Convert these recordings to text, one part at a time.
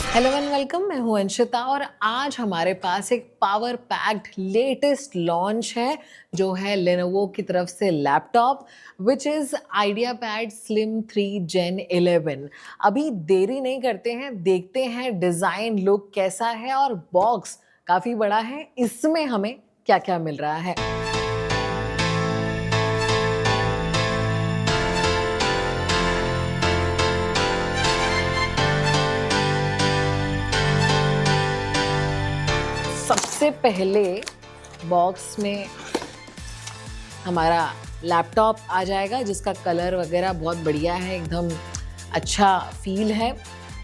Hello and welcome, मैं हूं अंशिता और आज हमारे पास एक पावर पैक्ड लेटेस्ट लॉन्च है जो है लेनोवो की तरफ से laptop which is IdeaPad slim 3 जेन 11। अभी देरी नहीं करते हैं, देखते हैं डिज़ाइन लुक कैसा है और बॉक्स काफ़ी बड़ा है, इसमें हमें क्या क्या मिल रहा है। सबसे पहले बॉक्स में हमारा लैपटॉप आ जाएगा जिसका कलर वगैरह बहुत बढ़िया है, एकदम अच्छा फील है।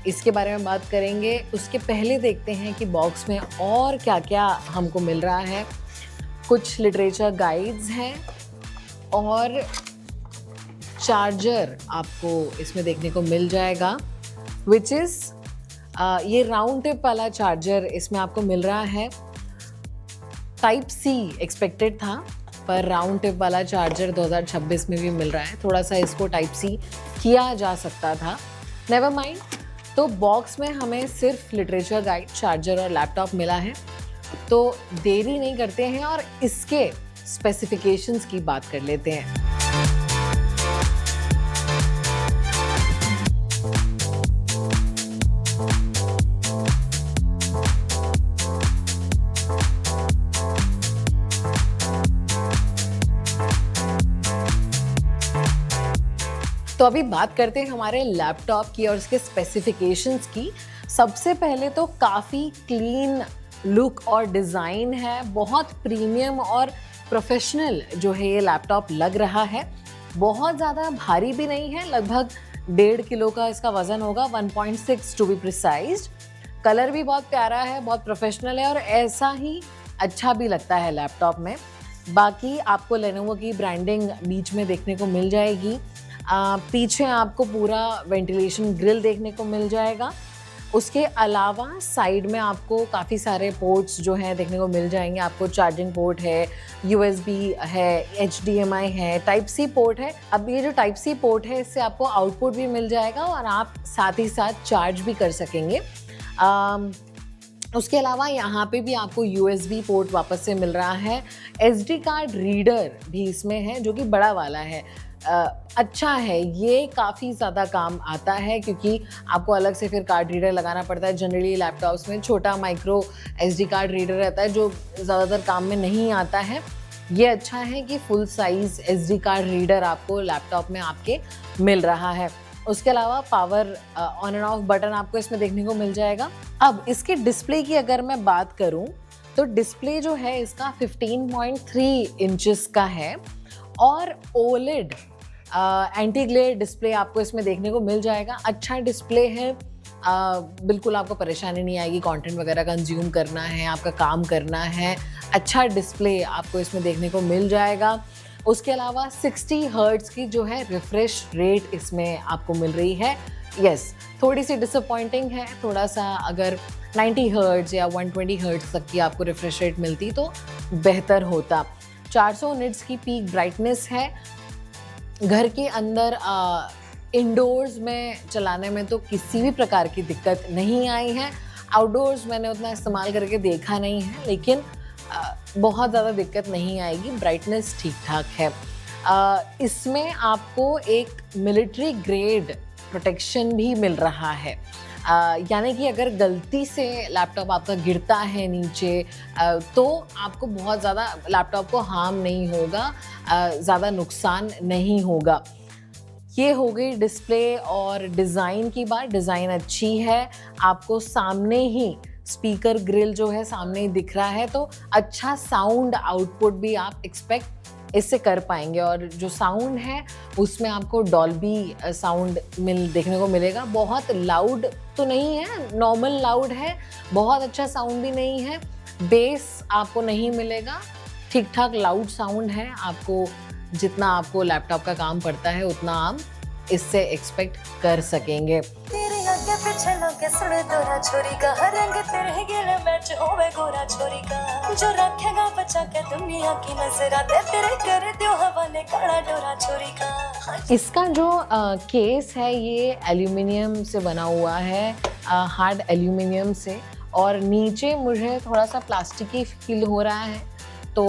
इसके बारे में बात करेंगे, उसके पहले देखते हैं कि बॉक्स में और क्या क्या हमको मिल रहा है। कुछ लिटरेचर गाइड्स हैं और चार्जर आपको इसमें देखने को मिल जाएगा विच इज़ ये राउंड टिप वाला चार्जर इसमें आपको मिल रहा है। टाइप सी एक्सपेक्टेड था पर राउंड टिप वाला चार्जर 2026 में भी मिल रहा है, थोड़ा सा इसको टाइप सी किया जा सकता था, नेवर माइंड। तो बॉक्स में हमें सिर्फ लिटरेचर गाइड, चार्जर और लैपटॉप मिला है, तो देरी नहीं करते हैं और इसके स्पेसिफिकेशंस की बात कर लेते हैं। तो अभी बात करते हैं हमारे लैपटॉप की और उसके स्पेसिफिकेशंस की। सबसे पहले तो काफ़ी क्लीन लुक और डिज़ाइन है, बहुत प्रीमियम और प्रोफेशनल जो है ये लैपटॉप लग रहा है। बहुत ज़्यादा भारी भी नहीं है, लगभग 1.5 किलो का इसका वज़न होगा, 1.6 टू बी प्रिसाइज्ड। कलर भी बहुत प्यारा है, बहुत प्रोफेशनल है और ऐसा ही अच्छा भी लगता है लैपटॉप में। बाकी आपको लेनोवो की ब्रांडिंग बीच में देखने को मिल जाएगी। पीछे आपको पूरा वेंटिलेशन ग्रिल देखने को मिल जाएगा। उसके अलावा साइड में आपको काफ़ी सारे पोर्ट्स जो हैं देखने को मिल जाएंगे। आपको चार्जिंग पोर्ट है, यूएसबी है, HDMI है, टाइप सी पोर्ट है। अब ये जो टाइप सी पोर्ट है इससे आपको आउटपुट भी मिल जाएगा और आप साथ ही साथ चार्ज भी कर सकेंगे। उसके अलावा यहाँ पे भी आपको USB पोर्ट वापस से मिल रहा है। SD कार्ड रीडर भी इसमें है जो कि बड़ा वाला है। अच्छा है, ये काफ़ी ज़्यादा काम आता है क्योंकि आपको अलग से फिर कार्ड रीडर लगाना पड़ता है। जनरली लैपटॉप्स में छोटा माइक्रो SD कार्ड रीडर रहता है जो ज़्यादातर काम में नहीं आता है। ये अच्छा है कि full size SD card reader आपको लैपटॉप में आपके मिल रहा है। उसके अलावा power on end off button आपको इसमें देखने को मिल जाएगा। अब इसके डिस्प्ले की अगर मैं बात करूं तो डिस्प्ले जो है इसका 15.3 इंचेस का है और OLED एंटी ग्लेयर डिस्प्ले आपको इसमें देखने को मिल जाएगा। अच्छा डिस्प्ले है, बिल्कुल आपको परेशानी नहीं आएगी, कंटेंट वगैरह कंज्यूम करना है, आपका काम करना है, अच्छा डिस्प्ले आपको इसमें देखने को मिल जाएगा। उसके अलावा 60 हर्ट्ज़ की जो है रिफ्रेश रेट इसमें आपको मिल रही है। यस, थोड़ी सी डिसअपॉइंटिंग है, थोड़ा सा अगर 90 हर्ट्ज़ या 120 हर्ट्ज़ तक की आपको रिफ्रेश रेट मिलती तो बेहतर होता। 400 निट्स की पीक ब्राइटनेस है। घर के अंदर इंडोर्स में चलाने में तो किसी भी प्रकार की दिक्कत नहीं आई है। आउटडोर्स मैंने उतना इस्तेमाल करके देखा नहीं है, लेकिन बहुत ज़्यादा दिक्कत नहीं आएगी, ब्राइटनेस ठीक ठाक है। इसमें आपको एक मिलिट्री ग्रेड प्रोटेक्शन भी मिल रहा है, यानी कि अगर गलती से लैपटॉप आपका गिरता है नीचे तो आपको बहुत ज़्यादा लैपटॉप को हार्म नहीं होगा, ज़्यादा नुकसान नहीं होगा। ये हो गई डिस्प्ले और डिज़ाइन की बात। डिज़ाइन अच्छी है, आपको सामने ही स्पीकर ग्रिल जो है सामने ही दिख रहा है, तो अच्छा साउंड आउटपुट भी आप एक्सपेक्ट इससे कर पाएंगे। और जो साउंड है उसमें आपको डॉल्बी साउंड देखने को मिलेगा। बहुत लाउड तो नहीं है, नॉर्मल लाउड है, बहुत अच्छा साउंड भी नहीं है, बेस आपको नहीं मिलेगा, ठीक ठाक लाउड साउंड है। आपको जितना आपको लैपटॉप का काम पड़ता है उतना आप इससे एक्सपेक्ट कर सकेंगे। आगे पीछे लगे सुने तोरा छोरी का हर रंग तेरे गिले मैच होवे गोरा छोरी का जो रखेगा बचा के दुनिया की नजरा दे तेरे कर दियो हवाले काला डोरा छोरी का। इसका जो केस है ये एल्यूमिनियम से बना हुआ है, हार्ड एल्यूमिनियम से, और नीचे मुझे थोड़ा सा प्लास्टिकी फील हो रहा है। तो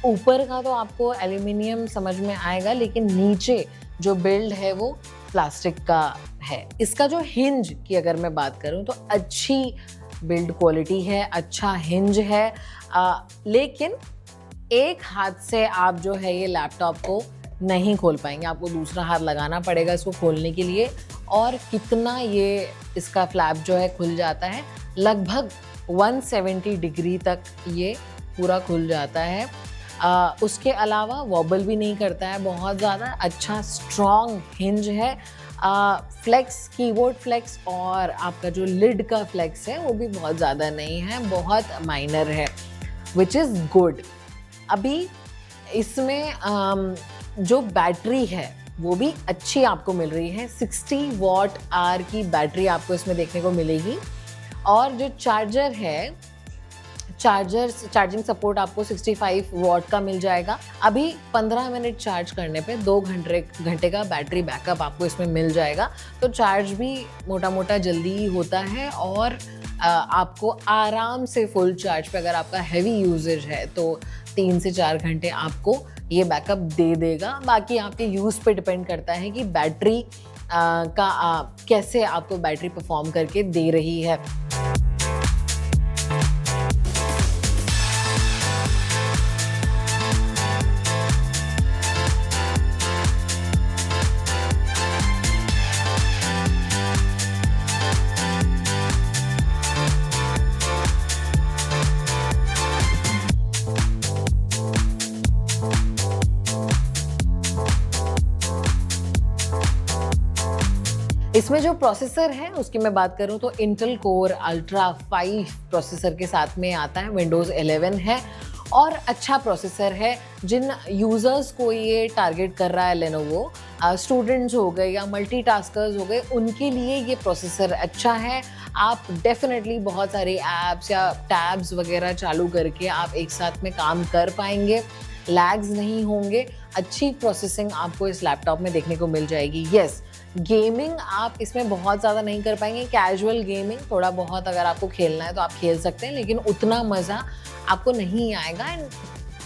ऊपर का तो आपको एल्यूमिनियम समझ में आएगा, लेकिन नीचे जो बिल्ड है वो प्लास्टिक का है। इसका जो हिंज की अगर मैं बात करूं तो अच्छी बिल्ड क्वालिटी है, अच्छा हिंज है, लेकिन एक हाथ से आप जो है ये लैपटॉप को नहीं खोल पाएंगे, आपको दूसरा हाथ लगाना पड़ेगा इसको खोलने के लिए। और कितना ये इसका फ्लैप जो है खुल जाता है, लगभग 170 डिग्री तक ये पूरा खुल जाता है। उसके अलावा वॉबल भी नहीं करता है बहुत ज़्यादा, अच्छा स्ट्रॉन्ग हिंज है। फ्लेक्स, कीबोर्ड फ्लेक्स और आपका जो लिड का फ्लेक्स है वो भी बहुत ज़्यादा नहीं है, बहुत माइनर है, विच इज़ गुड। अभी इसमें जो बैटरी है वो भी अच्छी आपको मिल रही है, 60 वॉट आवर की बैटरी आपको इसमें देखने को मिलेगी। और जो चार्जर है, चार्जिंग सपोर्ट आपको 65 वॉट का मिल जाएगा। अभी 15 मिनट चार्ज करने पे 2 घंटे का बैटरी बैकअप आपको इसमें मिल जाएगा। तो चार्ज भी मोटा मोटा जल्दी ही होता है, और आपको आराम से फुल चार्ज पे, अगर आपका हैवी यूजेज है तो 3 से 4 घंटे आपको ये बैकअप दे देगा। बाकी आपके यूज़ पे डिपेंड करता है कि बैटरी कैसे आपको बैटरी परफॉर्म करके दे रही है। इसमें जो प्रोसेसर है उसकी मैं बात करूं तो इंटेल कोर अल्ट्रा 5 प्रोसेसर के साथ में आता है, विंडोज़ 11 है और अच्छा प्रोसेसर है। जिन यूज़र्स को ये टारगेट कर रहा है लेनोवो, स्टूडेंट्स हो गए या मल्टीटास्कर्स हो गए, उनके लिए ये प्रोसेसर अच्छा है। आप डेफिनेटली बहुत सारे ऐप्स या टैब्स वगैरह चालू करके आप एक साथ में काम कर पाएंगे, लैग्स नहीं होंगे, अच्छी प्रोसेसिंग आपको इस लैपटॉप में देखने को मिल जाएगी। यस, गेमिंग आप इसमें बहुत ज़्यादा नहीं कर पाएंगे, कैजुअल गेमिंग थोड़ा बहुत अगर आपको खेलना है तो आप खेल सकते हैं, लेकिन उतना मज़ा आपको नहीं आएगा। एंड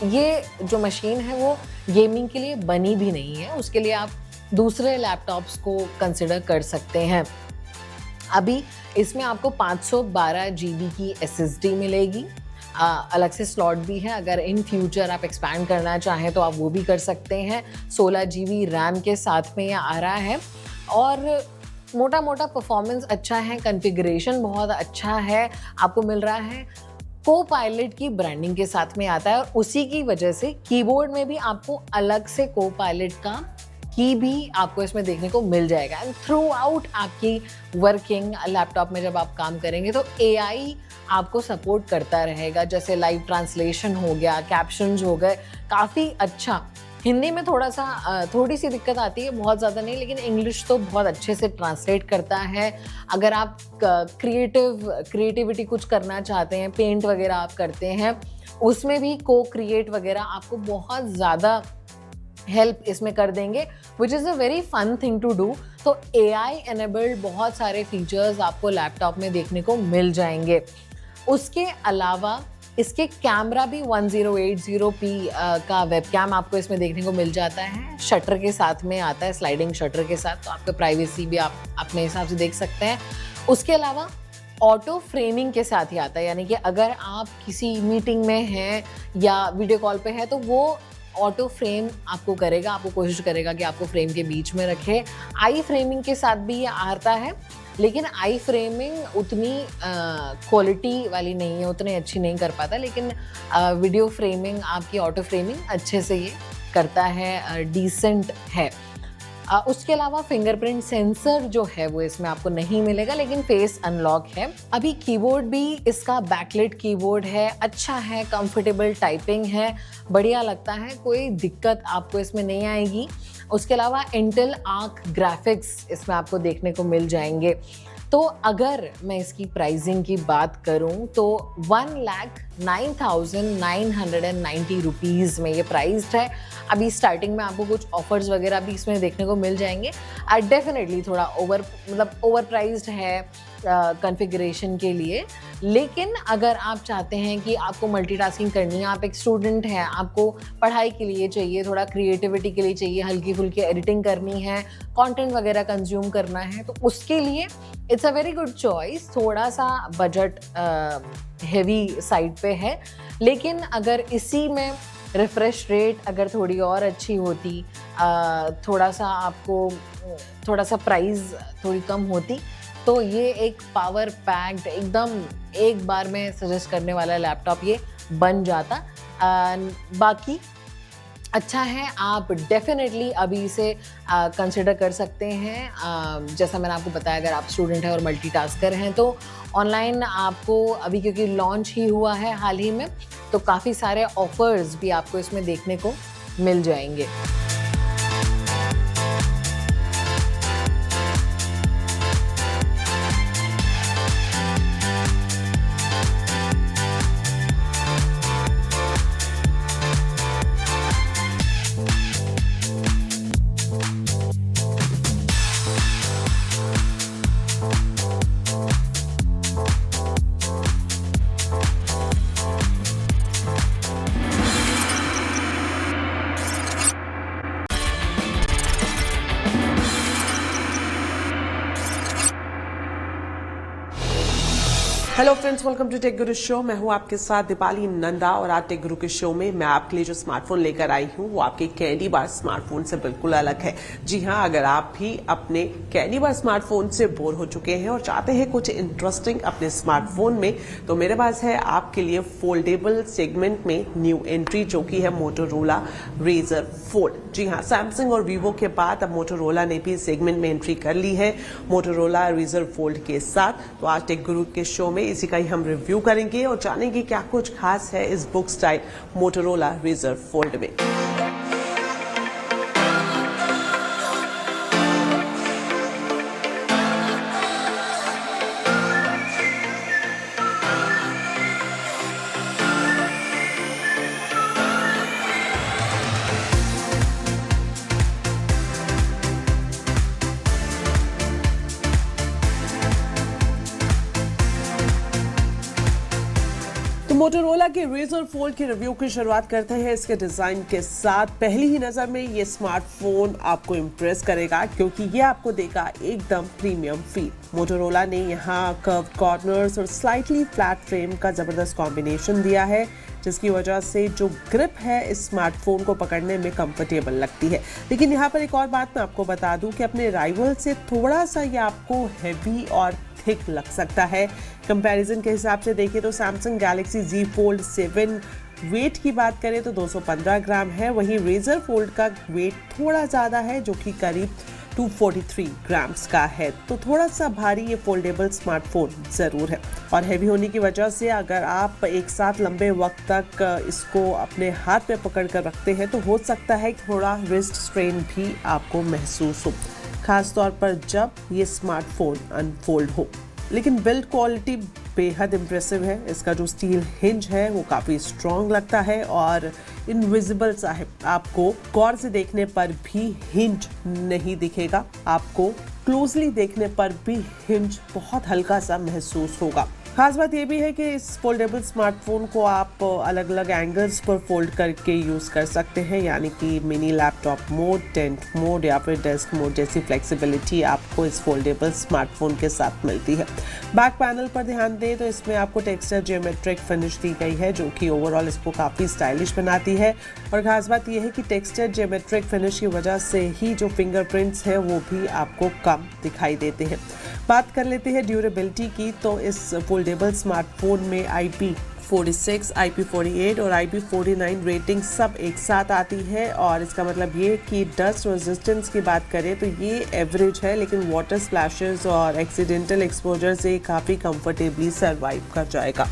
ये जो मशीन है वो गेमिंग के लिए बनी भी नहीं है, उसके लिए आप दूसरे लैपटॉप्स को कंसिडर कर सकते हैं। अभी इसमें आपको 512 GB की SSD मिलेगी, अलग से स्लॉट भी है, अगर इन फ्यूचर आप एक्सपैंड करना चाहें तो आप वो भी कर सकते हैं। 16 GB रैम के साथ में ये आ रहा है और मोटा मोटा परफॉर्मेंस अच्छा है, कॉन्फ़िगरेशन बहुत अच्छा है, आपको मिल रहा है। को-पायलट की ब्रांडिंग के साथ में आता है और उसी की वजह से कीबोर्ड में भी आपको अलग से को-पायलट का की भी आपको इसमें देखने को मिल जाएगा। एंड थ्रू आउट आपकी वर्किंग लैपटॉप में जब आप काम करेंगे तो AI आपको सपोर्ट करता रहेगा, जैसे लाइव ट्रांसलेशन हो गया, कैप्शंस हो गए, काफ़ी अच्छा। हिंदी में थोड़ी सी दिक्कत आती है, बहुत ज़्यादा नहीं, लेकिन इंग्लिश तो बहुत अच्छे से ट्रांसलेट करता है। अगर आप क्रिएटिविटी कुछ करना चाहते हैं, पेंट वगैरह आप करते हैं, उसमें भी को-क्रिएट वगैरह आपको बहुत ज़्यादा हेल्प इसमें कर देंगे, which is a very fun thing to do. तो AI एनेबल्ड बहुत सारे फीचर्स आपको लैपटॉप में देखने को मिल जाएंगे। उसके अलावा इसके कैमरा भी 1080p का वेबकैम आपको इसमें देखने को मिल जाता है, शटर के साथ में आता है, स्लाइडिंग शटर के साथ, तो आपका प्राइवेसी भी आप अपने हिसाब से देख सकते हैं। उसके अलावा ऑटो फ्रेमिंग के साथ ही आता है, यानी कि अगर आप किसी मीटिंग में हैं या वीडियो कॉल पे हैं तो वो ऑटो फ्रेम आपको करेगा, आपको कोशिश करेगा कि आपको फ्रेम के बीच में रखे। आई फ्रेमिंग के साथ भी ये आता है, लेकिन आई फ्रेमिंग उतनी क्वालिटी वाली नहीं है, उतनी अच्छी नहीं कर पाता, लेकिन वीडियो फ्रेमिंग आपकी ऑटो फ्रेमिंग अच्छे से ये करता है, डिसेंट है। उसके अलावा फिंगरप्रिंट सेंसर जो है वो इसमें आपको नहीं मिलेगा, लेकिन फेस अनलॉक है। अभी कीबोर्ड भी इसका बैकलिट कीबोर्ड है, अच्छा है, कंफर्टेबल टाइपिंग है, बढ़िया लगता है, कोई दिक्कत आपको इसमें नहीं आएगी। उसके अलावा इंटेल आर्क ग्राफिक्स इसमें आपको देखने को मिल जाएंगे। तो अगर मैं इसकी प्राइसिंग की बात करूं तो 1,09,990 रुपीज़ में ये प्राइस्ड है। अभी स्टार्टिंग में आपको कुछ ऑफर्स वगैरह भी इसमें देखने को मिल जाएंगे। डेफिनेटली थोड़ा ओवर प्राइस्ड है, कॉन्फ़िगरेशन के लिए। लेकिन अगर आप चाहते हैं कि आपको मल्टीटास्किंग करनी है, आप एक स्टूडेंट हैं, आपको पढ़ाई के लिए चाहिए, थोड़ा क्रिएटिविटी के लिए चाहिए, हल्की-फुल्की एडिटिंग करनी है, कंटेंट वगैरह कंज्यूम करना है, तो उसके लिए it's a very good choice. थोड़ा-सा बजट हेवी साइड पे है, लेकिन अगर इसी में रिफ्रेश रेट अगर थोड़ी और अच्छी होती, थोड़ा-सा आपको थोड़ा-सा प्राइस थोड़ी कम होती, तो ये एक पावर पैक्ड एकदम एक बार में सजेस्ट करने वाला लैपटॉप ये बन जाता। बाकी अच्छा है, आप डेफिनेटली अभी इसे कंसिडर कर सकते हैं। जैसा मैंने आपको बताया, अगर आप स्टूडेंट हैं और मल्टीटास्कर हैं तो ऑनलाइन आपको अभी, क्योंकि लॉन्च ही हुआ है हाल ही में, तो काफ़ी सारे ऑफर्स भी आपको इसमें देखने को मिल जाएंगे। Hello friends, welcome to Tech Guru show. मैं हूं आपके साथ दीपाली नंदा और आज टेक गुरु के शो में मैं आपके लिए जो स्मार्टफोन लेकर आई हूं वो आपके कैंडी बार स्मार्टफोन से बिल्कुल अलग है। जी हां, अगर आप भी अपने कैंडी बार स्मार्टफोन से बोर हो चुके हैं और चाहते हैं कुछ इंटरेस्टिंग अपने स्मार्टफोन में, तो मेरे पास है आपके लिए फोल्डेबल सेगमेंट में न्यू एंट्री, जो की है मोटोरोला रेजर फोल्ड। जी हाँ, सैमसंग और वीवो के बाद अब मोटोरोला ने भी सेगमेंट में एंट्री कर ली है मोटोरोला रेजर फोल्ड के साथ। तो आज टेक गुरु के शो में इसी का ही हम रिव्यू करेंगे और जानेंगे क्या कुछ खास है इस book style Motorola Razr fold में। मोटोरोला के रेजर फोल्ड की रिव्यू की शुरुआत करते हैं इसके डिजाइन के साथ। पहली ही नजर में ये स्मार्टफोन आपको इम्प्रेस करेगा क्योंकि ये आपको देगा एकदम प्रीमियम फील। मोटोरोला ने यहाँ कर्व्ड कॉर्नर्स और स्लाइटली फ्लैट फ्रेम का जबरदस्त कॉम्बिनेशन दिया है, जिसकी वजह से जो ग्रिप है इस स्मार्टफोन को पकड़ने में कंफर्टेबल लगती है। लेकिन यहाँ पर एक और बात मैं आपको बता दूं कि अपने राइवल से थोड़ा सा ये आपको हैवी और थिक लग सकता है। कंपैरिजन के हिसाब से देखें तो Samsung Galaxy Z Fold 7 weight की बात करें तो 215 ग्राम है, वहीं रेजर फोल्ड का वेट थोड़ा ज़्यादा है जो कि करीब 243 ग्राम्स का है। तो थोड़ा सा भारी ये फोल्डेबल स्मार्टफोन ज़रूर है और हैवी होने की वजह से अगर आप एक साथ लंबे वक्त तक इसको अपने हाथ पे पकड़ कर रखते हैं तो हो सकता है थोड़ा रिस्ट स्ट्रेन भी आपको महसूस हो, खास तौर पर जब ये स्मार्टफोन अनफोल्ड हो। लेकिन बिल्ड क्वालिटी बेहद इम्प्रेसिव है। इसका जो स्टील हिंज है वो काफ़ी स्ट्रॉन्ग लगता है और इनविजिबल सा है। आपको गौर से देखने पर भी हिंज नहीं दिखेगा, आपको क्लोजली देखने पर भी हिंज बहुत हल्का सा महसूस होगा। खास बात यह भी है कि इस फोल्डेबल स्मार्टफोन को आप अलग अलग एंगल्स पर फोल्ड करके यूज़ कर सकते हैं, यानी कि mini laptop mode, tent mode या फिर डेस्क मोड जैसी फ्लेक्सिबिलिटी आपको इस फोल्डेबल स्मार्टफोन के साथ मिलती है। बैक पैनल पर ध्यान दें तो इसमें आपको टेक्सचर ज्योमेट्रिक फिनिश दी गई है जो कि ओवरऑल इसको काफ़ी स्टाइलिश बनाती है। और खास बात यह है कि टेक्सचर ज्योमेट्रिक फिनिश की वजह से ही जो फिंगरप्रिंट्स हैं वो भी आपको कम दिखाई देते हैं। बात कर लेते हैं ड्यूरेबिलिटी की, तो इस फोल्डेबल स्मार्टफोन में IP46, IP48 और IP49 रेटिंग सब एक साथ आती है और इसका मतलब ये कि डस्ट रेजिस्टेंस की बात करें तो ये एवरेज है, लेकिन वाटर स्प्लैशेस और एक्सीडेंटल एक्सपोजर से काफ़ी कंफर्टेबली सर्वाइव कर जाएगा।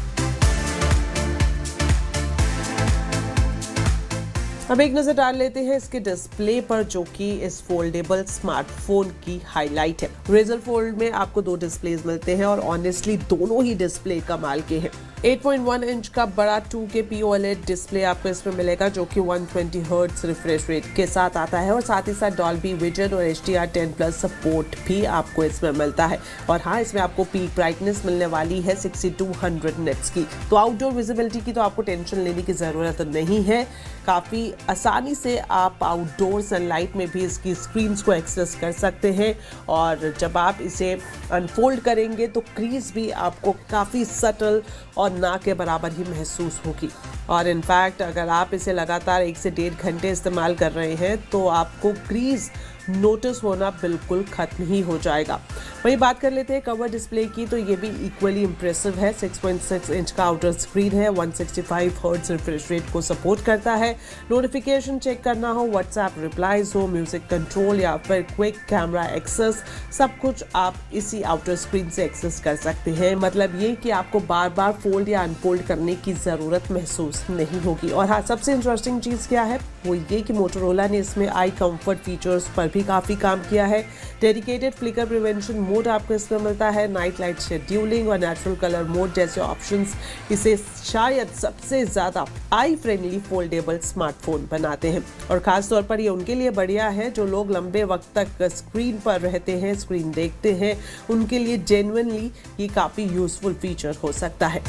अब एक नजर डाल लेते हैं इसके डिस्प्ले पर, जो कि इस फोल्डेबल स्मार्टफोन की हाईलाइट है। रेजर फोल्ड में आपको दो डिस्प्लेज मिलते हैं और ऑनेस्टली दोनों ही डिस्प्ले कमाल के हैं। 8.1 इंच का बड़ा 2K POLED डिस्प्ले आपको इसमें मिलेगा, जो कि 120 हर्ट्ज रिफ्रेश रेट के साथ आता है और साथ ही साथ डॉल्बी विजन और HDR10+ सपोर्ट भी आपको इसमें मिलता है। और हाँ, इसमें आपको पीक ब्राइटनेस मिलने वाली है 6200 निट्स की। तो आउटडोर विजिबिलिटी की तो आपको टेंशन लेने की ज़रूरत नहीं है। काफ़ी आसानी से आप आउटडोर सनलाइट में भी इसकी स्क्रीन्स को एक्सेस कर सकते हैं और जब आप इसे अनफोल्ड करेंगे तो क्रीज भी आपको काफ़ी सटल और ना के बराबर ही महसूस होगी। और इनफैक्ट अगर आप इसे लगातार 1 से 1.5 घंटे इस्तेमाल कर रहे हैं तो आपको क्रीज नोटिस होना बिल्कुल खत्म ही हो जाएगा। वहीं बात कर लेते हैं कवर डिस्प्ले की, तो ये भी इक्वली इंप्रेसिव है। 6.6 इंच का आउटर स्क्रीन है, 165 हर्ट्ज रिफ्रेश रेट को सपोर्ट करता है। नोटिफिकेशन चेक करना हो, व्हाट्सएप रिप्लाईज हो, म्यूजिक कंट्रोल या फिर क्विक कैमरा एक्सेस, सब कुछ आप इसी आउटर स्क्रीन से एक्सेस कर सकते हैं। मतलब ये कि आपको बार बार फोल्ड या अनफोल्ड करने की ज़रूरत महसूस नहीं होगी। और हाँ, सबसे इंटरेस्टिंग चीज़ क्या है वो ये कि मोटोरोला ने इसमें आई कंफर्ट फीचर्स पर भी काफ़ी काम किया है। डेडिकेटेड फ्लिकर प्रिवेंशन मोड आपको इसमें मिलता है, नाइट लाइट शेड्यूलिंग और नेचुरल कलर मोड जैसे ऑप्शंस इसे शायद सबसे ज़्यादा आई फ्रेंडली फोल्डेबल स्मार्टफोन बनाते हैं। और ख़ास तौर पर ये उनके लिए बढ़िया है जो लोग लंबे वक्त तक स्क्रीन पर रहते हैं, स्क्रीन देखते हैं, उनके लिए जेन्युइनली ये काफ़ी यूजफुल फीचर हो सकता है।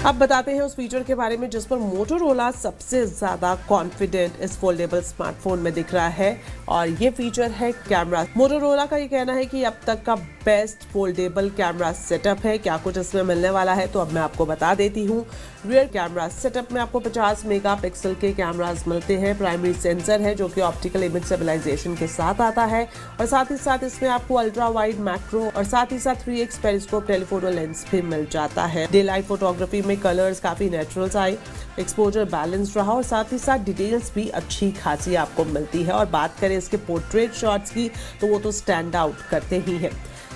अब बताते हैं उस फीचर के बारे में जिस पर मोटोरोला सबसे ज़्यादा कॉन्फिडेंट इस फोल्डेबल स्मार्टफोन में दिख रहा है, और ये फीचर है कैमरा। मोटोरोला का ये कहना है कि अब तक का बेस्ट फोल्डेबल कैमरा सेटअप है। क्या कुछ इसमें मिलने वाला है तो अब मैं आपको बता देती हूँ। रियर कैमरा सेटअप में आपको 50 मेगापिक्सल के कैमरास मिलते हैं। प्राइमरी सेंसर है जो कि ऑप्टिकल इमेज स्टेबलाइजेशन के साथ आता है, और साथ ही साथ इसमें आपको अल्ट्रा वाइड मैक्रो और साथ ही साथ 3x पेरिस्कोप टेलीफोटो लेंस भी मिल जाता है। डे लाइट फोटोग्राफी में कलर्स काफी नेचुरल आए, एक्सपोजर बैलेंस रहा और साथ ही साथ डिटेल्स भी अच्छी खासी आपको मिलती है। और बात करें इसके पोर्ट्रेट शॉट्स की तो वो तो स्टैंड आउट करते ही हैं।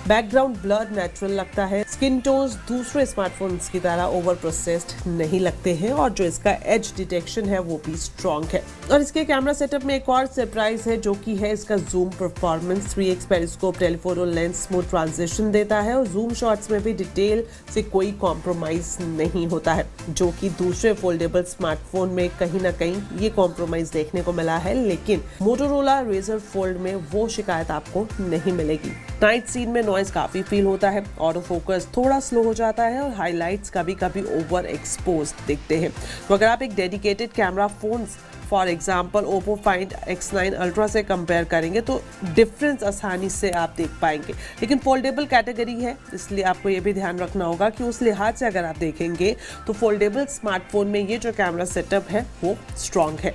बैकग्राउंड ब्लर नेचुरल लगता है। स्किन टोन्स दूसरे स्मार्टफोन्स की तरह ओवर प्रोसेस्ड नहीं लगते हैं, और जो इसका एज डिटेक्शन है वो भी स्ट्रॉन्ग है। और इसके कैमरा सेटअप में एक और सरप्राइज है जो कि है इसका zoom performance. 3x periscope telephoto lens smooth transition देता है और जूम शॉट्स में भी डिटेल से कोई कॉम्प्रोमाइज नहीं होता है, जो कि दूसरे फोल्डेबल स्मार्टफोन में कहीं ना कहीं ये कॉम्प्रोमाइज देखने को मिला है। लेकिन मोटोरोला रेजर फोल्ड में वो शिकायत आपको नहीं मिलेगी। नाइट सीन में नॉइज काफी फील होता है, ऑटो फोकस थोड़ा स्लो हो जाता है और हाइलाइट्स कभी कभी ओवर एक्सपोज दिखते हैं। तो अगर आप एक dedicated camera phone for example Oppo find X9 ultra से कंपेयर करेंगे तो डिफरेंस आसानी से आप देख पाएंगे। लेकिन फोल्डेबल कैटेगरी है, इसलिए आपको ये भी ध्यान रखना होगा कि उस लिहाज से अगर आप देखेंगे तो फोल्डेबल स्मार्टफोन में ये जो कैमरा सेटअप है वो स्ट्रॉन्ग है।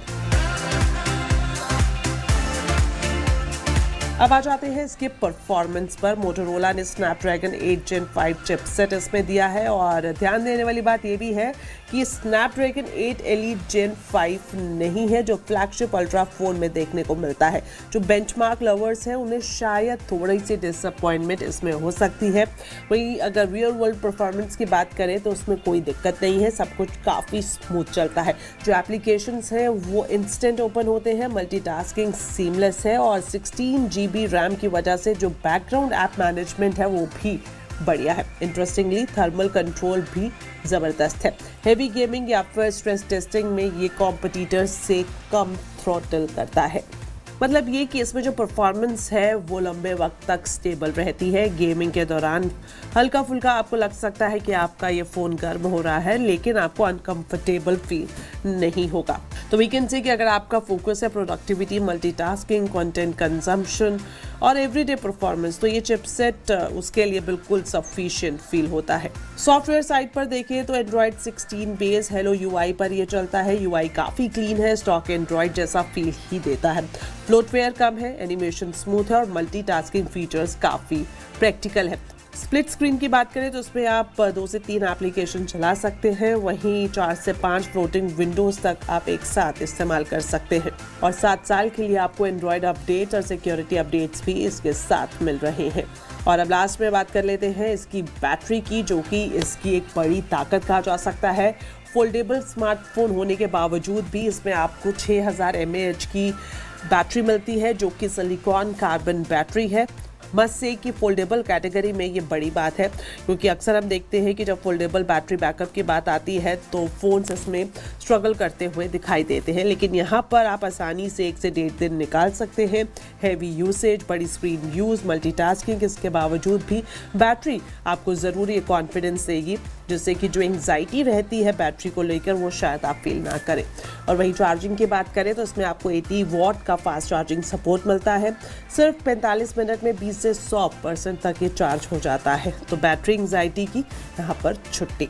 अब आ जाते हैं इसके परफॉर्मेंस पर। मोटोरोला ने स्नैपड्रैगन 8 Gen 5 चिपसेट इसमें दिया है, और ध्यान देने वाली बात ये भी है कि स्नैपड्रैगन 8 Elite Gen 5 नहीं है जो फ्लैगशिप अल्ट्रा फोन में देखने को मिलता है। जो बेंचमार्क लवर्स हैं उन्हें शायद थोड़ी सी डिसअपॉइंटमेंट इसमें हो सकती है। वहीं अगर रियल वर्ल्ड परफॉर्मेंस की बात करें तो उसमें कोई दिक्कत नहीं है, सब कुछ काफ़ी स्मूथ चलता है। जो एप्लीकेशंस हैं वो इंस्टेंट ओपन होते हैं, मल्टीटास्किंग सीमलेस है, और 16 GB रैम की वजह से जो बैकग्राउंड ऐप मैनेजमेंट है वो भी बढ़िया है। इंटरेस्टिंगली थर्मल कंट्रोल भी ज़बरदस्त है। हेवी गेमिंग या फिर स्ट्रेस टेस्टिंग में ये कॉम्पिटिटर्स से कम थ्रॉटल करता है। मतलब ये कि इसमें जो परफॉर्मेंस है वो लंबे वक्त तक स्टेबल रहती है। गेमिंग के दौरान हल्का फुल्का आपको लग सकता है कि आपका ये फ़ोन गर्म हो रहा है, लेकिन आपको अनकंफर्टेबल फील नहीं होगा। तो वी कैन सी कि अगर आपका फोकस है प्रोडक्टिविटी, मल्टीटास्किंग, कंटेंट कंजम्पशन और एवरीडे परफॉर्मेंस, तो ये चिपसेट उसके लिए बिल्कुल सफिशिएंट फील होता है। सॉफ्टवेयर साइड पर देखें तो एंड्रॉयड 16 बेस हेलो UI पर ये चलता है। UI काफ़ी क्लीन है, स्टॉक एंड्रॉयड जैसा फील ही देता है। फ्लोटवेयर कम है, एनिमेशन स्मूथ है और मल्टीटास्किंग फीचर्स काफ़ी प्रैक्टिकल है। स्प्लिट स्क्रीन की बात करें तो उसमें आप 2 से 3 एप्लीकेशन चला सकते हैं, वहीं 4 से 5 फ्लोटिंग विंडोज़ तक आप एक साथ इस्तेमाल कर सकते हैं। और 7 साल के लिए आपको एंड्रॉयड अपडेट्स और सिक्योरिटी अपडेट्स भी इसके साथ मिल रहे हैं। और अब लास्ट में बात कर लेते हैं इसकी बैटरी की, जो कि इसकी एक बड़ी ताकत कहा जा सकता है। फोल्डेबल स्मार्टफोन होने के बावजूद भी इसमें आपको 6000 mAh की बैटरी मिलती है, जो कि सिलिकॉन कार्बन बैटरी है। मस्ट से कि फोल्डेबल कैटेगरी में ये बड़ी बात है, क्योंकि अक्सर हम देखते हैं कि जब फोल्डेबल बैटरी बैकअप की बात आती है तो फ़ोन्स इसमें स्ट्रगल करते हुए दिखाई देते हैं, लेकिन यहाँ पर आप आसानी से 1 से 1.5 दिन निकाल सकते हैं। हैवी यूसेज, बड़ी स्क्रीन यूज़, मल्टीटास्किंग, इसके बावजूद भी बैटरी आपको ज़रूरी कॉन्फिडेंस देगी, जिससे कि जो एंग्जाइटी रहती है बैटरी को लेकर वो शायद आप फील ना करें। और वहीं चार्जिंग की बात करें तो इसमें आपको 80 वॉट का फास्ट चार्जिंग सपोर्ट मिलता है। सिर्फ 45 मिनट में 20 से 100% तक ये चार्ज हो जाता है, तो बैटरी एंग्जाइटी की यहाँ पर छुट्टी।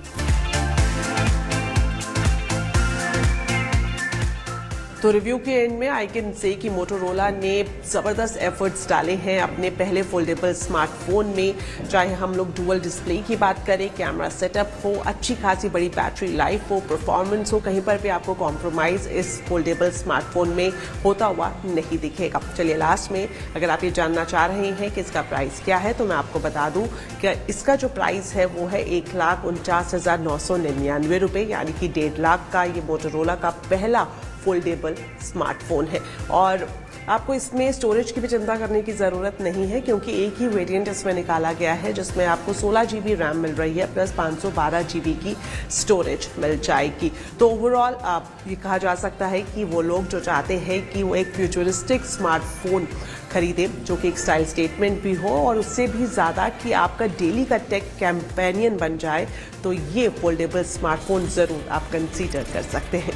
तो रिव्यू के एंड में आई कैन से कि मोटोरोला ने ज़बरदस्त एफर्ट्स डाले हैं अपने पहले फोल्डेबल स्मार्टफोन में, चाहे हम लोग डुअल डिस्प्ले की बात करें, कैमरा सेटअप हो, अच्छी खासी बड़ी बैटरी लाइफ हो, परफॉर्मेंस हो, कहीं पर भी आपको कॉम्प्रोमाइज़ इस फोल्डेबल स्मार्टफोन में होता हुआ नहीं दिखेगा। चलिए लास्ट में अगर आप ये जानना चाह रहे हैं कि इसका प्राइस क्या है तो मैं आपको बता दूं कि इसका जो प्राइस है वो है 1,49,999 रुपये, यानी कि 1.5 लाख का ये मोटोरोला का पहला फोल्डेबल स्मार्टफोन है। और आपको इसमें स्टोरेज की भी चिंता करने की ज़रूरत नहीं है, क्योंकि एक ही वेरिएंट इसमें निकाला गया है जिसमें आपको 16 GB रैम मिल रही है प्लस 512 GB की स्टोरेज मिल जाएगी। तो ओवरऑल आप ये कहा जा सकता है कि वो लोग जो चाहते हैं कि वो एक फ्यूचरिस्टिक स्मार्टफोन खरीदें जो कि एक स्टाइल स्टेटमेंट भी हो और उससे भी ज़्यादा कि आपका डेली का टेक कैंपेनियन बन जाए, तो ये फोल्डेबल स्मार्टफोन ज़रूर आप कंसीडर कर सकते हैं।